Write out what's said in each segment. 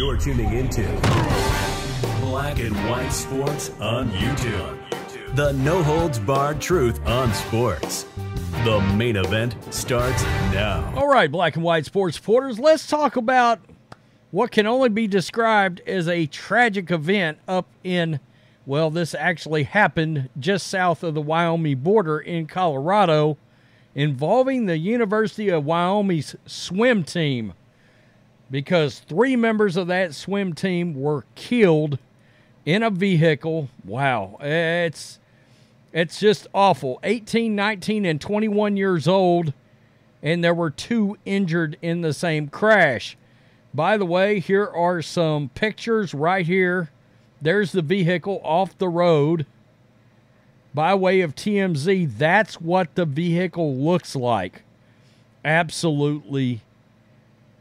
You're tuning into Black and White Sports on YouTube. The no-holds-barred truth on sports. The main event starts now. All right, Black and White Sports supporters, let's talk about what can only be described as a tragic event up in, well, this actually happened just south of the Wyoming border in Colorado, involving the University of Wyoming's swim team, because 3 members of that swim team were killed in a vehicle. Wow, it's just awful. 18, 19, and 21 years old, and there were 2 injured in the same crash. By the way, here are some pictures right here. There's the vehicle off the road. By way of TMZ, that's what the vehicle looks like. Absolutely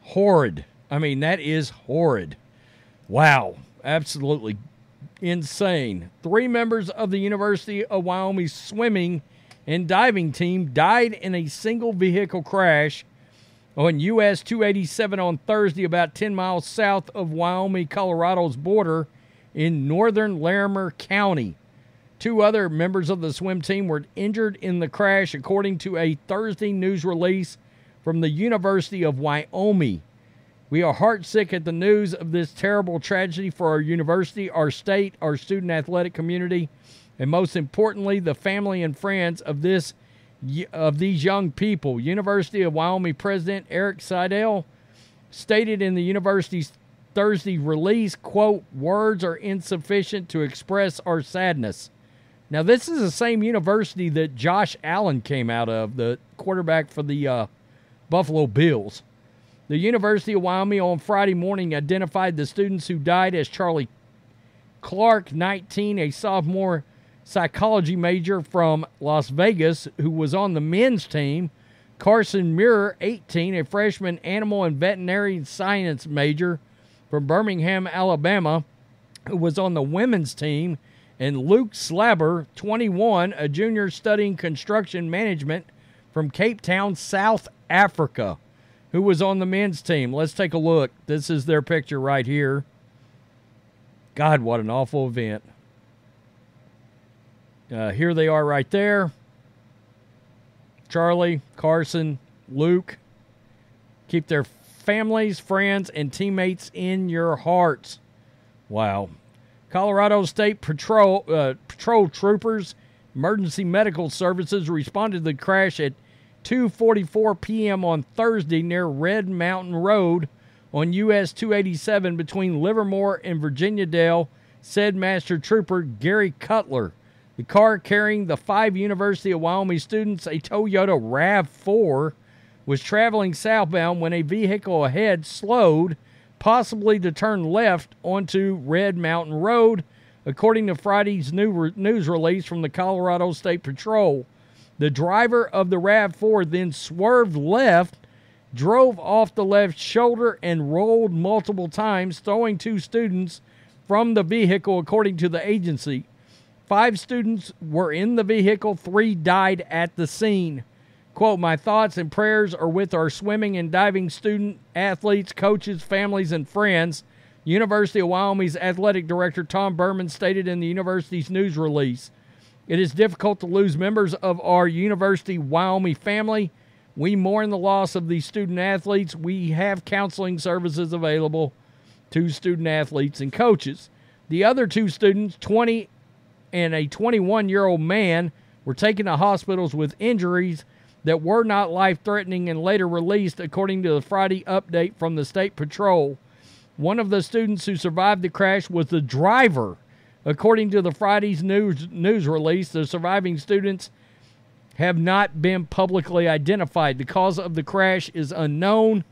horrid. I mean, that is horrid. Wow, absolutely insane. 3 members of the University of Wyoming swimming and diving team died in a single vehicle crash on US 287 on Thursday, about 10 miles south of Wyoming, Colorado's border in northern Larimer County. 2 other members of the swim team were injured in the crash, according to a Thursday news release from the University of Wyoming. We are heartsick at the news of this terrible tragedy for our university, our state, our student athletic community, and most importantly, the family and friends of these young people. University of Wyoming President Eric Seidel stated in the university's Thursday release, quote, "Words are insufficient to express our sadness." Now, this is the same university that Josh Allen came out of, the quarterback for the Buffalo Bills. The University of Wyoming on Friday morning identified the students who died as Charlie Clark, 19, a sophomore psychology major from Las Vegas, who was on the men's team; Carson Muir, 18, a freshman animal and veterinary science major from Birmingham, Alabama, who was on the women's team; and Luke Slabber, 21, a junior studying construction management from Cape Town, South Africa, who was on the men's team. Let's take a look. This is their picture right here. God, what an awful event. Here they are right there. Charlie, Carson, Luke. Keep their families, friends, and teammates in your hearts. Wow. Colorado State Patrol troopers, emergency medical services responded to the crash at 2:44 p.m. on Thursday near Red Mountain Road on US 287 between Livermore and Virginia Dale, said Master Trooper Gary Cutler. The car carrying the 5 University of Wyoming students, a Toyota RAV4, was traveling southbound when a vehicle ahead slowed, possibly to turn left onto Red Mountain Road, according to Friday's news release from the Colorado State Patrol. The driver of the RAV4 then swerved left, drove off the left shoulder, and rolled multiple times, throwing 2 students from the vehicle, according to the agency. 5 students were in the vehicle. 3 died at the scene. Quote, "My thoughts and prayers are with our swimming and diving student athletes, coaches, families, and friends," University of Wyoming's athletic director Tom Berman stated in the university's news release. "It is difficult to lose members of our University of Wyoming family. We mourn the loss of these student athletes. We have counseling services available to student athletes and coaches." The other 2 students, 20 and a 21-year-old man, were taken to hospitals with injuries that were not life-threatening and later released, according to the Friday update from the State Patrol. One of the students who survived the crash was the driver. According to the Friday's news release, the surviving students have not been publicly identified. The cause of the crash is unknown,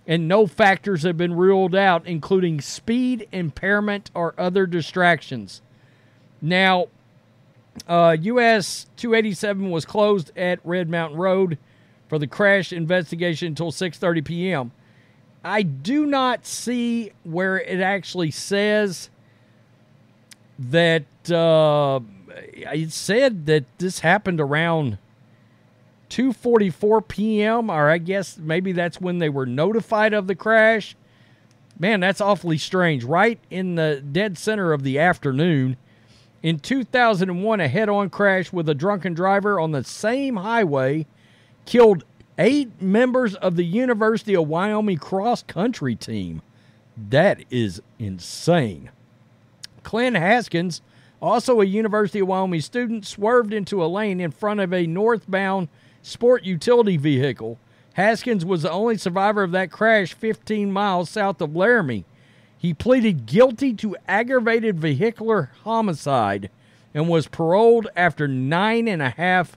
and no factors have been ruled out, including speed, impairment, or other distractions. Now, US 287 was closed at Red Mountain Road for the crash investigation until 6:30 p.m. I do not see where it actually says that it said that this happened around 2:44 p.m., or I guess maybe that's when they were notified of the crash. Man, that's awfully strange. Right in the dead center of the afternoon. In 2001, a head-on crash with a drunken driver on the same highway killed 8 members of the University of Wyoming cross-country team. That is insane. Clint Haskins, also a University of Wyoming student, swerved into a lane in front of a northbound sport utility vehicle. Haskins was the only survivor of that crash 15 miles south of Laramie. He pleaded guilty to aggravated vehicular homicide and was paroled after 9.5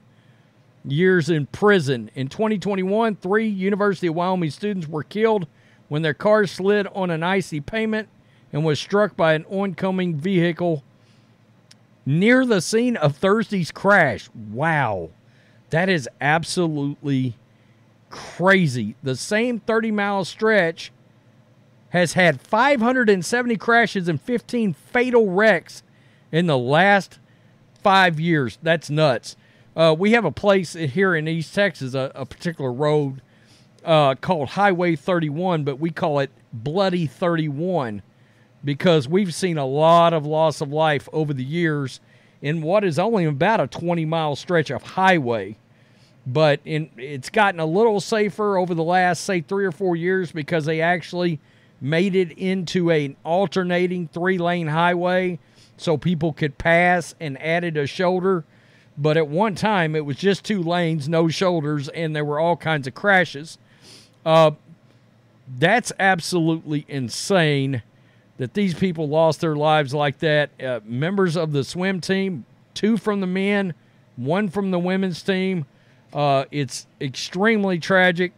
years in prison. In 2021, 3 University of Wyoming students were killed when their car slid on an icy pavement and was struck by an oncoming vehicle near the scene of Thursday's crash. Wow, that is absolutely crazy. The same 30-mile stretch has had 570 crashes and 15 fatal wrecks in the last 5 years. That's nuts. We have a place here in East Texas, a particular road called Highway 31, but we call it Bloody 31 because we've seen a lot of loss of life over the years in what is only about a 20-mile stretch of highway. But it's gotten a little safer over the last, say, 3 or 4 years because they actually made it into an alternating 3-lane highway so people could pass and added a shoulder. But at one time, it was just 2 lanes, no shoulders, and there were all kinds of crashes. That's absolutely insane that these people lost their lives like that. Members of the swim team, 2 from the men, 1 from the women's team. It's extremely tragic.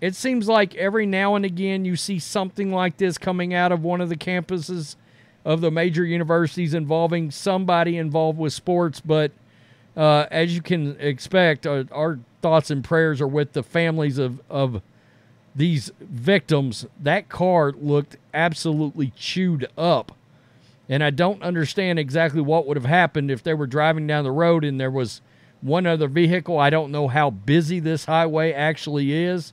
It seems like every now and again you see something like this coming out of one of the campuses of the major universities involving somebody involved with sports. But as you can expect, our thoughts and prayers are with the families of these victims. That car looked absolutely chewed up. And I don't understand exactly what would have happened if they were driving down the road and there was one other vehicle. I don't know how busy this highway actually is,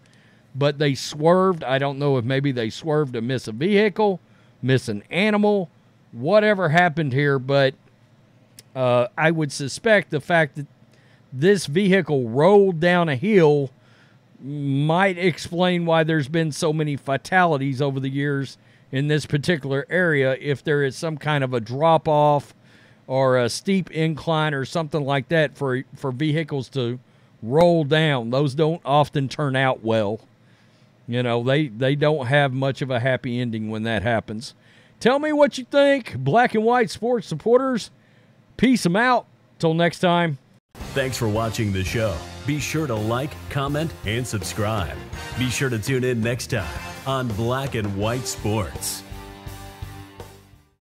but they swerved. I don't know if maybe they swerved to miss a vehicle, miss an animal, whatever happened here, but I would suspect the fact that this vehicle rolled down a hill might explain why there's been so many fatalities over the years in this particular area. If there is some kind of a drop-off or a steep incline or something like that for vehicles to roll down, those don't often turn out well. You know, they don't have much of a happy ending when that happens. Tell me what you think, black and white sports supporters. Peace them out. Till next time. Thanks for watching the show. Be sure to like, comment, and subscribe. Be sure to tune in next time on Black and White Sports.